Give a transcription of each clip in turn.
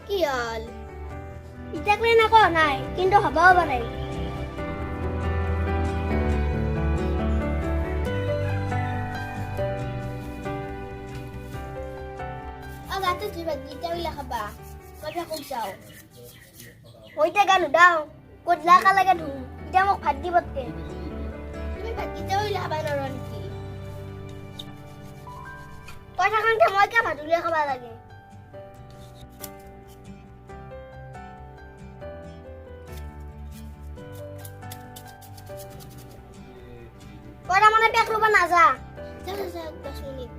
কি হল ইটাকলে না কো নাই কিন্তু হবাও পারে আগাতে তুই গীতা উইলা খাবা কথা কই যাও হইতে গান দাও কদলা কা লাগে ধু ইটা মোক ভাত দিবতকে তুমি ভাত গীতা উইলা খাবা নরন কি কথা কানকে মই কা ভাত উইলা খাবা লাগে Kora mana pihak lupa naza. Jangan 10 menit.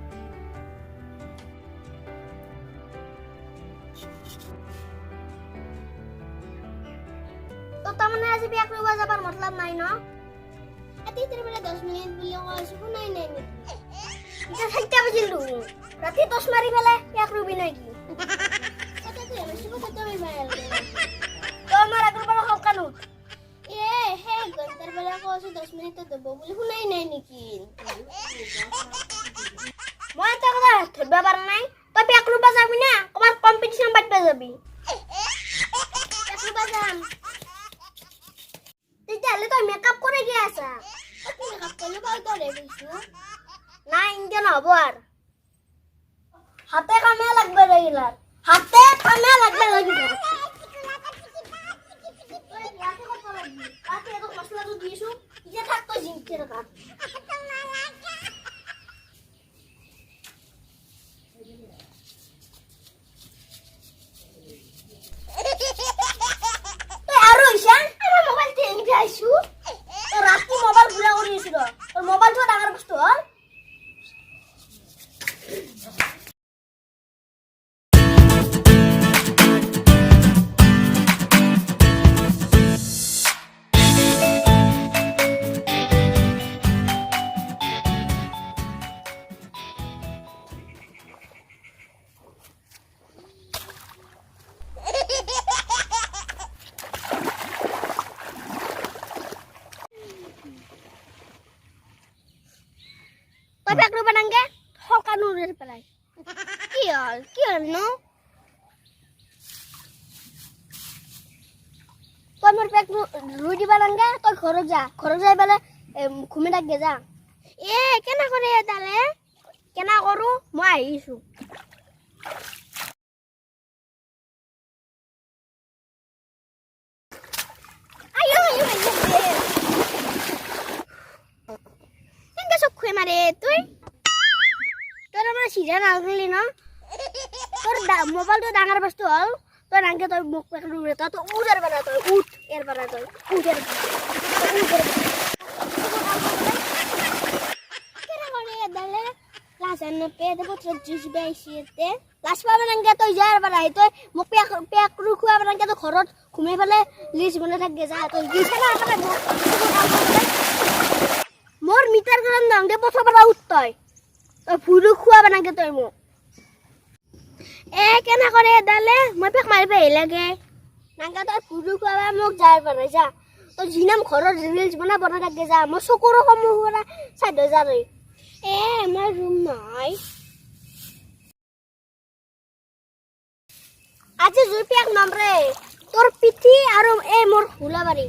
तो तमने ऐसे पihak lupa जापार मतलब नहीं ना? अति तेरे मेरे 10 मिनट बिलियों का ऐसे को नहीं नहीं इधर हट्टा बजिल लूँ राती 10 मारी पहले pihak lupa नहीं की कता तो ऐसे को कता भी मार तो हमारा ग्रुप वाला खाप कानू ए हे गंतर वाला को ऐसे 10 मिनट तो दबो बोले को नहीं नहीं निकिन मैं तो कता थोड़ा बार नहीं तो pihak lupa जाबी ना कमार कंपटीशन बात पे जाबी pihak lupa जाम তাহলে তো মেকআপ করে গিয়েছা আপনি মেকআপ করলে ভালো তো রেডিছো না ইন্ডিয়ান হবো আর হাতে কামে লাগবে রেগুলার হাতে কামে লাগবে রেগুলার রাতে কত লাগবে রাতে এত মশলা তো দিয়েছো ইজে থাকতো জিনতে রাখা আইসু তো রাতে মোবাইল ঘুরা করিয়েছিল তোর মোবাইল তো ডাঙার বস্তু হল Tapi aku lupa nangge, hoka nurir pelai. Kial no. Kau mau pek rudi balangga, kau khoroja bala, kume dak geza. Kena kore ya tale, kena koru, mau isu. Ayo. Kue mare tuh, terus mana sih jangan algeli no, terus mobile tuh dangar pas tuh, terus nangke tuh mau pakai dulu tuh udar pada tuh, udar pada tuh, udar. Kira kau ya dalle, lasan nepe itu putra jus bayi itu, las apa nangke tuh jar pada itu, mau pakai ruku apa nangke tuh korot, kume pale lis mana tak geza tuh, gisa apa nangke mau मोर metre करन दंगे पछो बड़ा उठतय तो फुरु खुआ बना के तय मो केना करे दाले মই पेक मारिबे लागे नांगा तो फुरु खुआ मोक जार बना जा तो जिनाम घरर रील्स बना लागे जा मो सकुरो समूह बना साइड जा रे मोर रूम নাই आज जुई पेक नम्रे तोर पिठी आरो मोर हुलाबारी